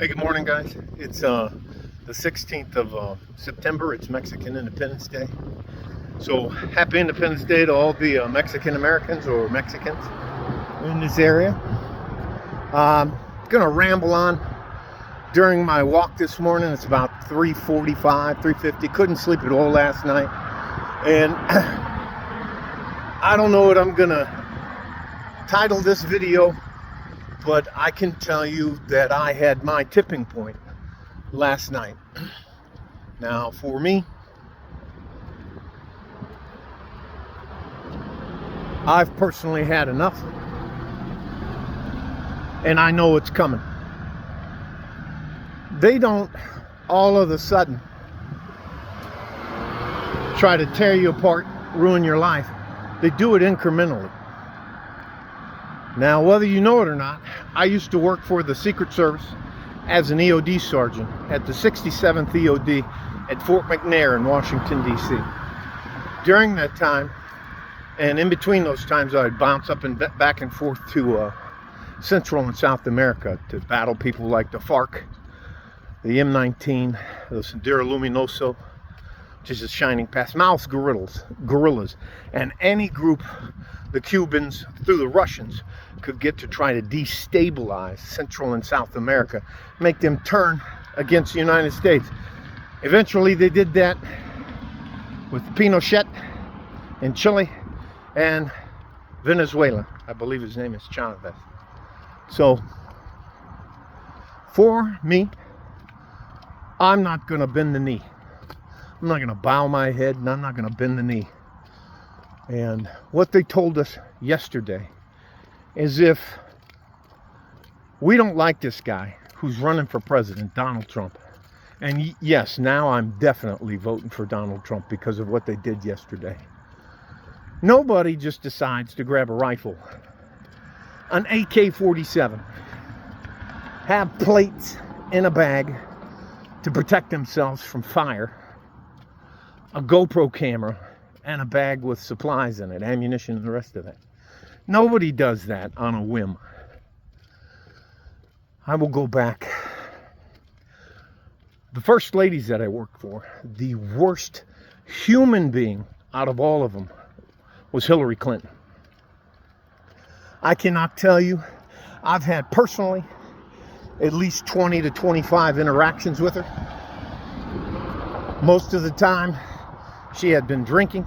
Hey, good morning, guys. It's the 16th of September. It's Mexican Independence Day. So, happy Independence Day to all the Mexican Americans or Mexicans in this area. Gonna ramble on during my walk this morning. It's about 3:45, 3:50. Couldn't sleep at all last night. And I don't know what I'm gonna title this video, but I can tell you that I had my tipping point last night. Now, for me, I've personally had enough, and I know it's coming. They don't all of a sudden try to tear you apart, ruin your life. They do it incrementally. Now, whether you know it or not, I used to work for the Secret Service as an EOD sergeant at the 67th EOD at Fort McNair in Washington, D.C. During that time, and in between those times, I'd bounce up and back and forth to Central and South America to battle people like the FARC, the M19, the Sendero Luminoso, which is a Shining Path, Maoist guerrillas, and any group the Cubans, through the Russians, could get to try to destabilize Central and South America, make them turn against the United States. Eventually, they did that with Pinochet in Chile and Venezuela. I believe his name is Chavez. So, for me, I'm not going to bend the knee. I'm not going to bow my head, and I'm not going to bend the knee. And what they told us yesterday is if we don't like this guy who's running for president, Donald Trump, and yes, now I'm definitely voting for Donald Trump because of what they did yesterday. Nobody just decides to grab a rifle, an AK-47, have plates in a bag to protect themselves from fire, a GoPro camera, and a bag with supplies in it, ammunition and the rest of it. Nobody does that on a whim. I will go back. The first ladies that I worked for, the worst human being out of all of them was Hillary Clinton. I cannot tell you, I've had personally at least 20 to 25 interactions with her. Most of the time, she had been drinking.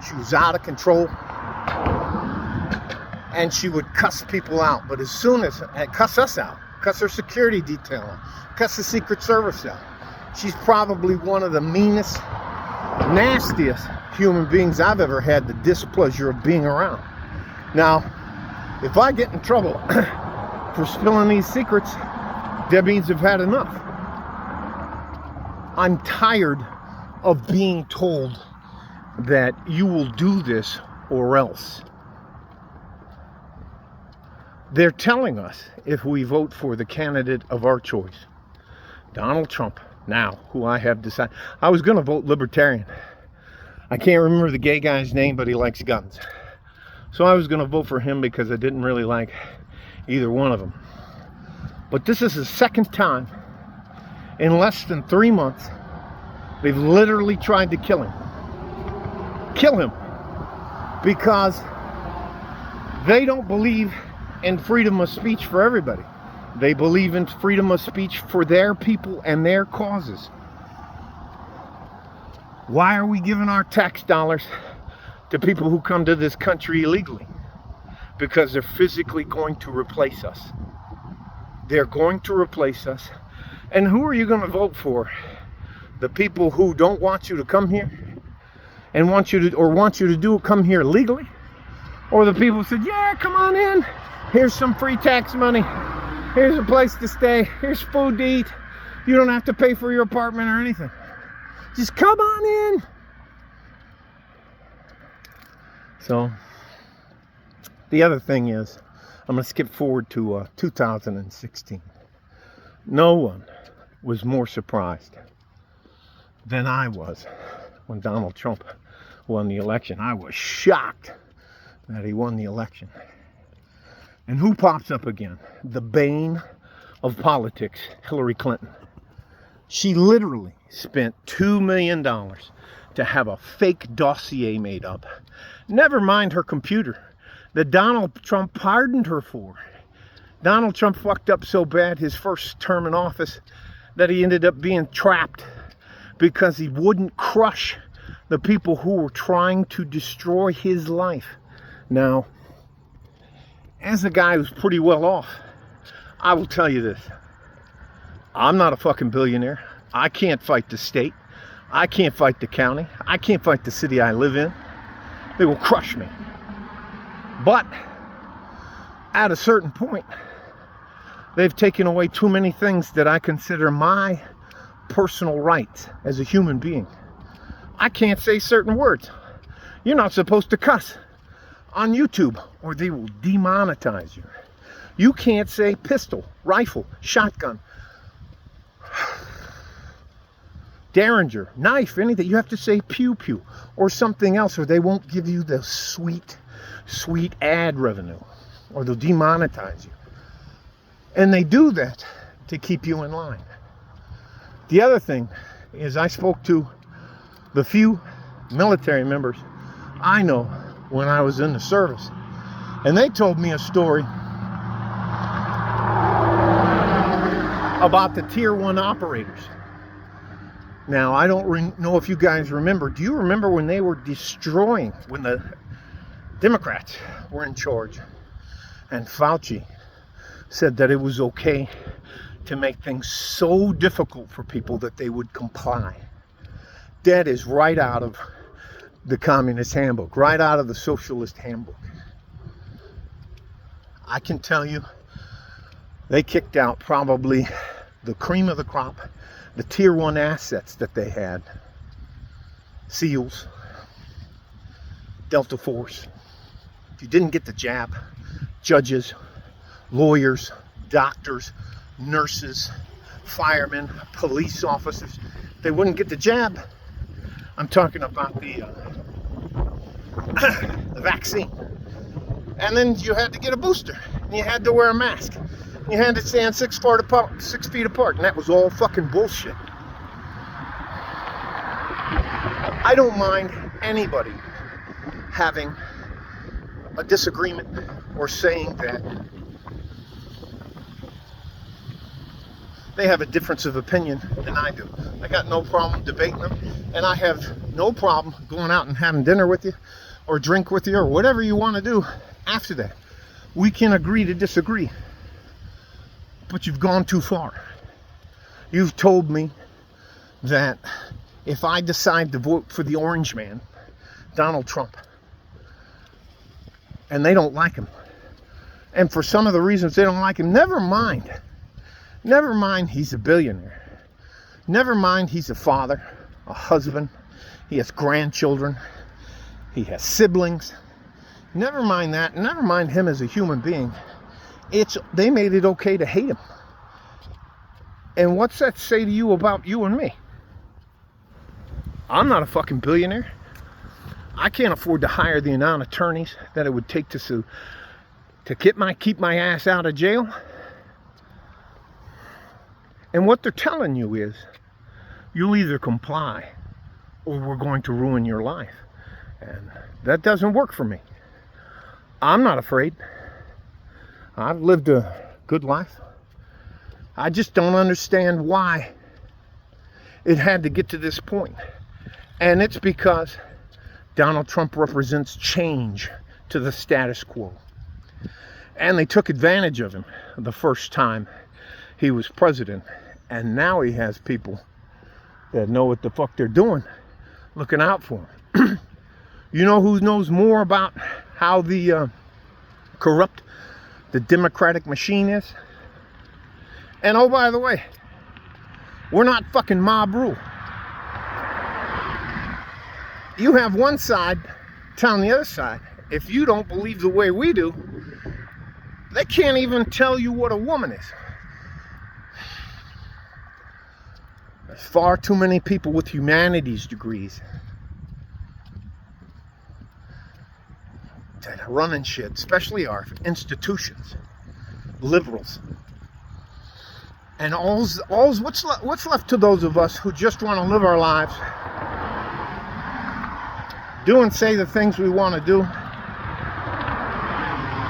She was out of control. And she would cuss people out. But as soon as, cuss us out, cuss her security detail out, cuss the Secret Service out. She's probably one of the meanest, nastiest human beings I've ever had the displeasure of being around. Now, if I get in trouble for spilling these secrets, that means I've had enough. I'm tired of being told that you will do this or else. They're telling us if we vote for the candidate of our choice, Donald Trump, now, who I have decided, I was going to vote Libertarian. I can't remember the gay guy's name, but he likes guns. So I was going to vote for him because I didn't really like either one of them. But this is the second time in less than 3 months they've literally tried to kill him. Kill him. Because they don't believe in freedom of speech for everybody. They believe in freedom of speech for their people and their causes. Why are we giving our tax dollars to people who come to this country illegally? Because they're physically going to replace us. They're going to replace us. And who are you going to vote for? The people who don't want you to come here and want you to come here legally? Or the people who said, yeah, come on in. Here's some free tax money. Here's a place to stay. Here's food to eat. You don't have to pay for your apartment or anything. Just come on in. So, the other thing is, I'm going to skip forward to 2016. No one was more surprised than I was when Donald Trump won the election. I was shocked that he won the election. And who pops up again? The bane of politics, Hillary Clinton. She literally spent $2 million to have a fake dossier made up. Never mind her computer that Donald Trump pardoned her for. Donald Trump fucked up so bad his first term in office that he ended up being trapped because he wouldn't crush the people who were trying to destroy his life. Now, as a guy who's pretty well off, I will tell you this. I'm not a fucking billionaire. I can't fight the state. I can't fight the county. I can't fight the city I live in. They will crush me. But at a certain point, they've taken away too many things that I consider my personal rights as a human being. I can't say certain words. You're not supposed to cuss on YouTube or they will demonetize you. You can't say pistol, rifle, shotgun, Derringer, knife, anything. You have to say pew pew or something else, or they won't give you the sweet ad revenue, or they'll demonetize you. And they do that to keep you in line. The other thing is, I spoke to the few military members I know when I was in the service, and they told me a story about the Tier 1 operators. Now, I don't know if you guys remember. Do you remember when they were destroying, when the Democrats were in charge, and Fauci said that it was okay to make things so difficult for people that they would comply? That is right out of the Communist Handbook, right out of the Socialist Handbook. I can tell you, they kicked out probably the cream of the crop, the Tier 1 assets that they had. SEALs, Delta Force. If you didn't get the jab, judges, lawyers, doctors, nurses, firemen, police officers, they wouldn't get the jab. I'm talking about the vaccine. And then you had to get a booster. And you had to wear a mask. You had to stand 6 feet apart. And that was all fucking bullshit. I don't mind anybody having a disagreement or saying that they have a difference of opinion than I do. I got no problem debating them, and I have no problem going out and having dinner with you or drink with you or whatever you want to do after that. We can agree to disagree, but you've gone too far. You've told me that if I decide to vote for the orange man, Donald Trump, and they don't like him, and for some of the reasons they don't like him, never mind he's a billionaire. Never mind he's a father, a husband, he has grandchildren, he has siblings. Never mind that, never mind him as a human being. They made it okay to hate him. And what's that say to you about you and me? I'm not a fucking billionaire. I can't afford to hire the amount of attorneys that it would take to sue, to keep my ass out of jail. And what they're telling you is, you'll either comply or we're going to ruin your life. And that doesn't work for me. I'm not afraid. I've lived a good life. I just don't understand why it had to get to this point. And it's because Donald Trump represents change to the status quo. And they took advantage of him the first time he was president. And now he has people that know what the fuck they're doing, looking out for him. You know who knows more about how the corrupt the Democratic machine is? And oh, by the way, we're not fucking mob rule. You have one side telling the other side, if you don't believe the way we do, they can't even tell you what a woman is. There's far too many people with humanities degrees that are running shit, especially our institutions, liberals. And what's left to those of us who just want to live our lives, do and say the things we want to do,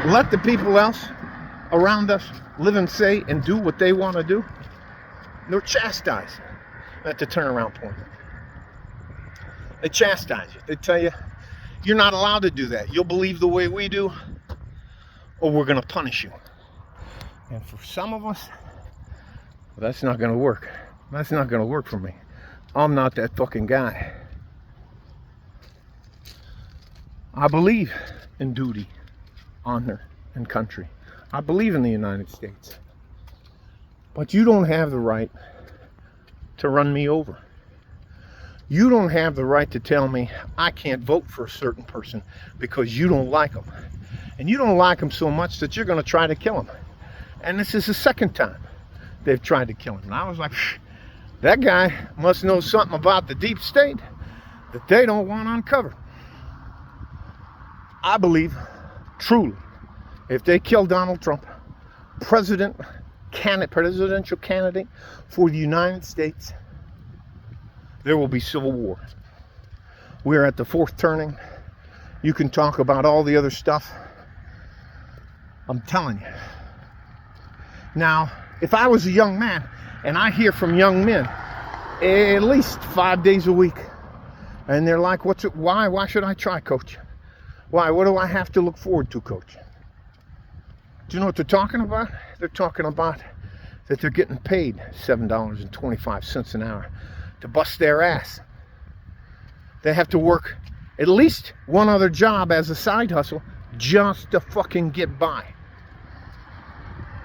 let the people else around us live and say and do what they want to do? They're chastised at the turnaround point. They chastise you. They tell you, you're not allowed to do that. You'll believe the way we do, or we're going to punish you. And for some of us, that's not going to work. That's not going to work for me. I'm not that fucking guy. I believe in duty, honor, and country. I believe in the United States. But you don't have the right to run me over. You don't have the right to tell me I can't vote for a certain person because you don't like them. And you don't like them so much that you're going to try to kill him. And this is the second time they've tried to kill him. And I was like, that guy must know something about the deep state that they don't want uncovered. I believe, truly, if they kill Donald Trump, presidential candidate for the United States, there will be civil war. We're at the fourth turning. You can talk about all the other stuff. I'm telling you. Now, if I was a young man, and I hear from young men at least 5 days a week, and they're like, why should I try, coach? Why? What do I have to look forward to, coach? Do you know what they're talking about? They're talking about that they're getting paid $7.25 an hour to bust their ass. They have to work at least one other job as a side hustle just to fucking get by.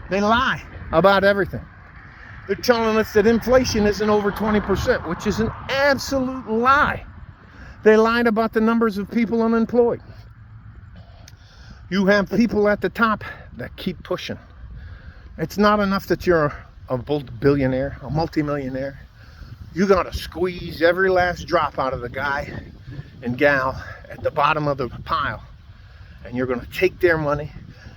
They lie about everything. They're telling us that inflation isn't over 20%, which is an absolute lie. They lied about the numbers of people unemployed. You have people at the top that keep pushing. It's not enough that you're a billionaire, a multimillionaire. You got to squeeze every last drop out of the guy and gal at the bottom of the pile. And you're going to take their money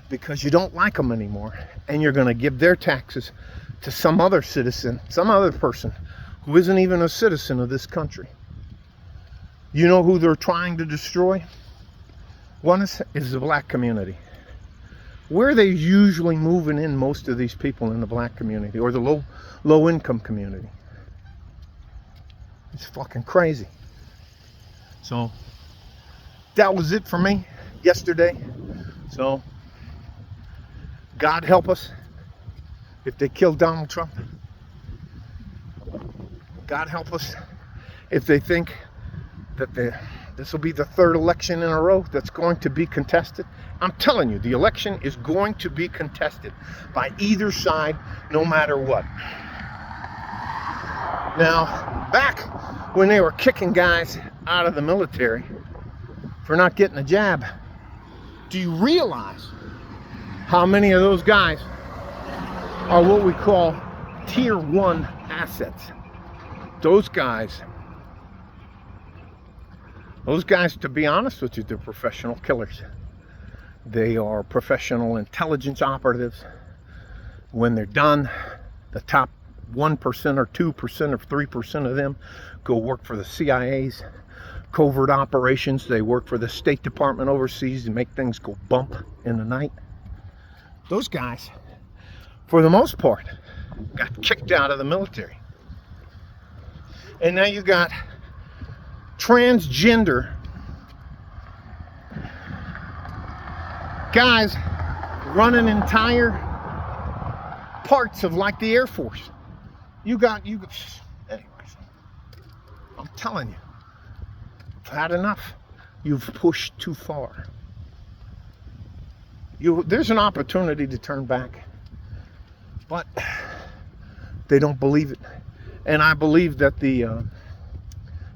because you don't like them anymore. And you're going to give their taxes to some other citizen, some other person who isn't even a citizen of this country. You know who they're trying to destroy? One is the black community. Where are they usually moving in most of these people in the black community or the low income community? It's fucking crazy. So that was it for me yesterday. So God help us if they kill Donald Trump. God help us if they think that this will be the third election in a row that's going to be contested. I'm telling you, the election is going to be contested by either side, no matter what. Now, back when they were kicking guys out of the military for not getting a jab, do you realize how many of those guys are what we call tier 1 assets? Those guys, to be honest with you, they're professional killers. They are professional intelligence operatives. When they're done, the top 1% or 2% or 3% of them go work for the CIA's covert operations. They work for the State Department overseas to make things go bump in the night. Those guys, for the most part, got kicked out of the military. And now you got transgender guys running entire parts of like the Air Force. Anyways, I'm telling you, I've had enough. You've pushed too far. There's an opportunity to turn back, but they don't believe it. And I believe that the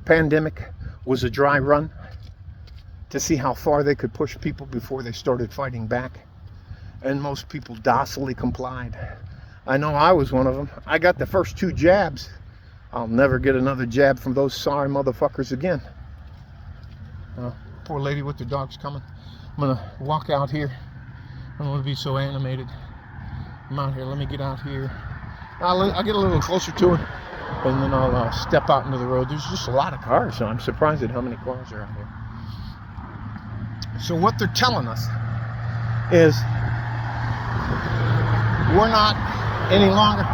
pandemic was a dry run to see how far they could push people before they started fighting back. And most people docilely complied. I know I was one of them. I got the first 2 jabs. I'll never get another jab from those sorry motherfuckers again. Poor lady with the dog's coming. I'm gonna walk out here. I don't want to be so animated. I'm out here. Let me get out here. I'll get a little closer to it, and then I'll step out into the road. There's just a lot of cars, so I'm surprised at how many cars are out here. So what they're telling us is we're not any longer,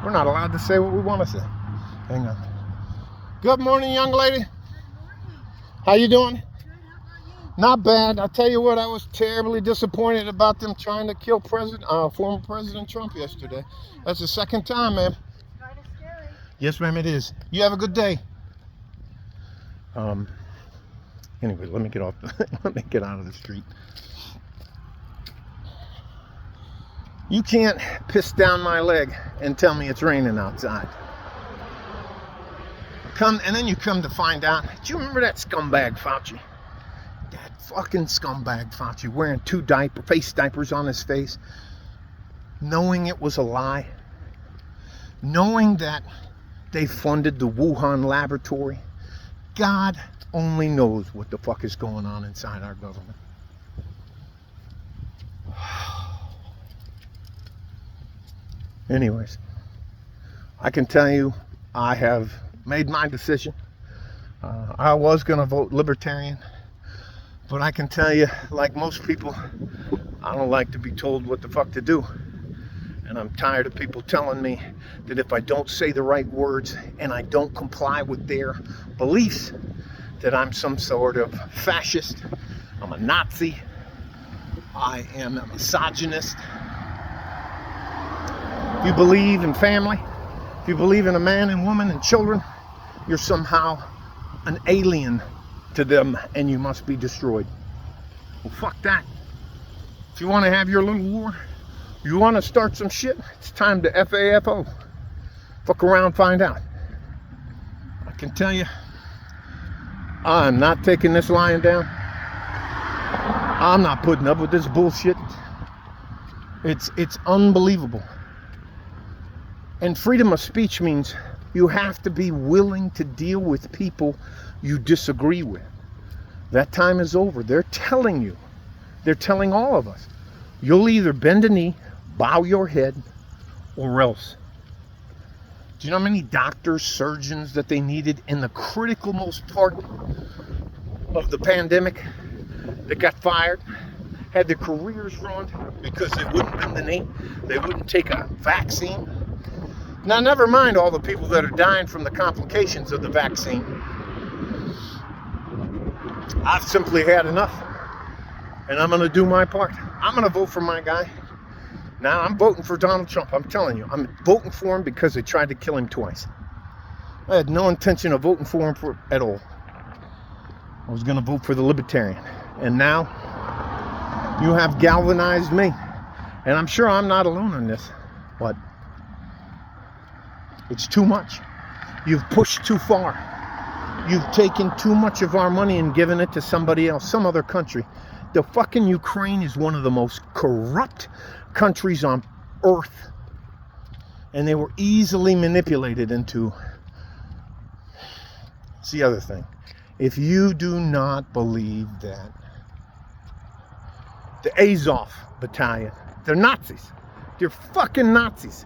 we're not allowed to say what we want to say. Hang on. Good morning, young lady. How you doing? Not bad. I'll tell you what, I was terribly disappointed about them trying to kill former President Trump yesterday. That's the second time, ma'am. Kind of scary. Yes, ma'am, it is. You have a good day. Anyway, let me get off. Let me get out of the street. You can't piss down my leg and tell me it's raining outside. And then you come to find out. Do you remember that scumbag Fauci? That fucking scumbag Fauci wearing 2 face diapers on his face, knowing it was a lie, knowing that they funded the Wuhan laboratory. God only knows what the fuck is going on inside our government. Anyways, I can tell you I have made my decision. I was going to vote Libertarian, but I can tell you, like most people, I don't like to be told what the fuck to do. And I'm tired of people telling me that if I don't say the right words and I don't comply with their beliefs, that I'm some sort of fascist, I'm a Nazi, I am a misogynist. If you believe in family, if you believe in a man and woman and children, you're somehow an alien to them and you must be destroyed. Well, fuck that. If you want to have your little war, you want to start some shit, it's time to FAFO. Fuck around, find out. I can tell you, I'm not taking this lying down. I'm not putting up with this bullshit. It's unbelievable. And freedom of speech means you have to be willing to deal with people you disagree with. That time is over. They're telling you, they're telling all of us, you'll either bend a knee, bow your head, or else. Do you know how many doctors, surgeons that they needed in the critical most part of the pandemic that got fired, had their careers ruined because they wouldn't bend the knee, they wouldn't take a vaccine? Now, never mind all the people that are dying from the complications of the vaccine. I've simply had enough, and I'm going to do my part. I'm going to vote for my guy. Now, I'm voting for Donald Trump. I'm telling you, I'm voting for him because they tried to kill him twice. I had no intention of voting for him at all. I was going to vote for the Libertarian. And now, you have galvanized me. And I'm sure I'm not alone in this. But it's too much. You've pushed too far. You've taken too much of our money and given it to somebody else, some other country. The fucking Ukraine is one of the most corrupt countries on earth. And they were easily manipulated into... It's the other thing. If you do not believe that the Azov battalion, they're Nazis. They're fucking Nazis.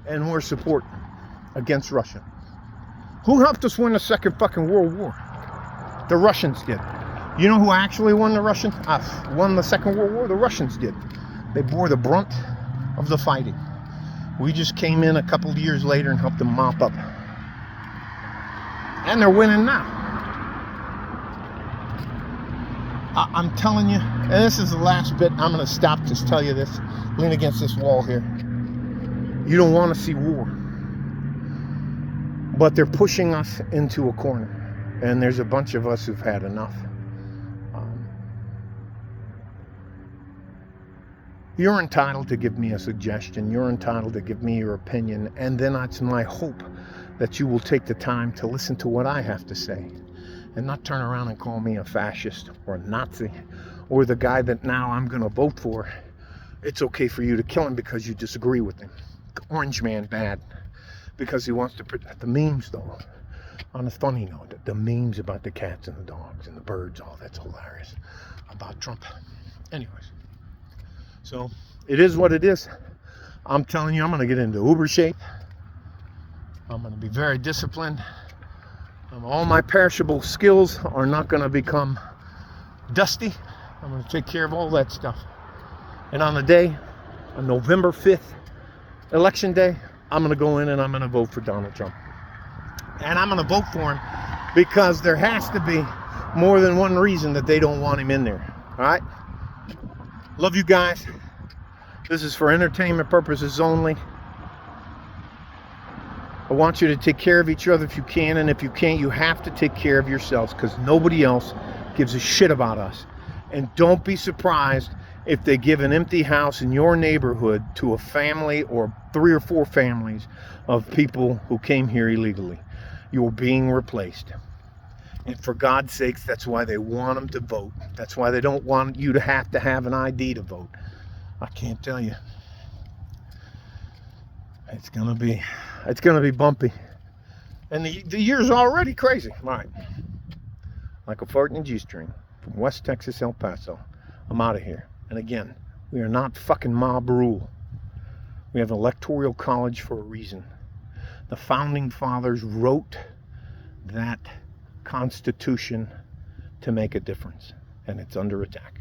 And we're supporting them against Russia. Who helped us win the second fucking World War? The Russians did. You know who actually won the Second World War? The Russians did. They bore the brunt of the fighting. We just came in a couple of years later and helped them mop up. And they're winning now. I'm telling you, and this is the last bit, I'm going to stop, just tell you this. Lean against this wall here. You don't want to see war. But they're pushing us into a corner. And there's a bunch of us who've had enough. You're entitled to give me a suggestion. You're entitled to give me your opinion. And then it's my hope that you will take the time to listen to what I have to say. And not turn around and call me a fascist or a Nazi or the guy that now I'm going to vote for. It's okay for you to kill him because you disagree with him. Orange man bad because he wants to protect the memes, though. On a funny note, the memes about the cats and the dogs and the birds, all that's hilarious about Trump. Anyways, so it is what it is. I'm telling you, I'm going to get into uber shape. I'm going to be very disciplined. All my perishable skills are not going to become dusty. I'm going to take care of all that stuff. And on the day, on November 5th, election day, I'm going to go in and I'm going to vote for Donald Trump. And I'm going to vote for him because there has to be more than one reason that they don't want him in there. All right? Love you guys. This is for entertainment purposes only. I want you to take care of each other if you can, and if you can't, you have to take care of yourselves, because nobody else gives a shit about us. And don't be surprised if they give an empty house in your neighborhood to a family or 3 or 4 families of people who came here illegally. You're being replaced. And for God's sakes, that's why they want them to vote. That's why they don't want you to have an ID to vote. I can't tell you. It's gonna be bumpy. And the year's already crazy. All right. Like a fart in a G-string. From West Texas, El Paso. I'm out of here. And again, we are not fucking mob rule. We have an electoral college for a reason. The founding fathers wrote that Constitution to make a difference. And it's under attack.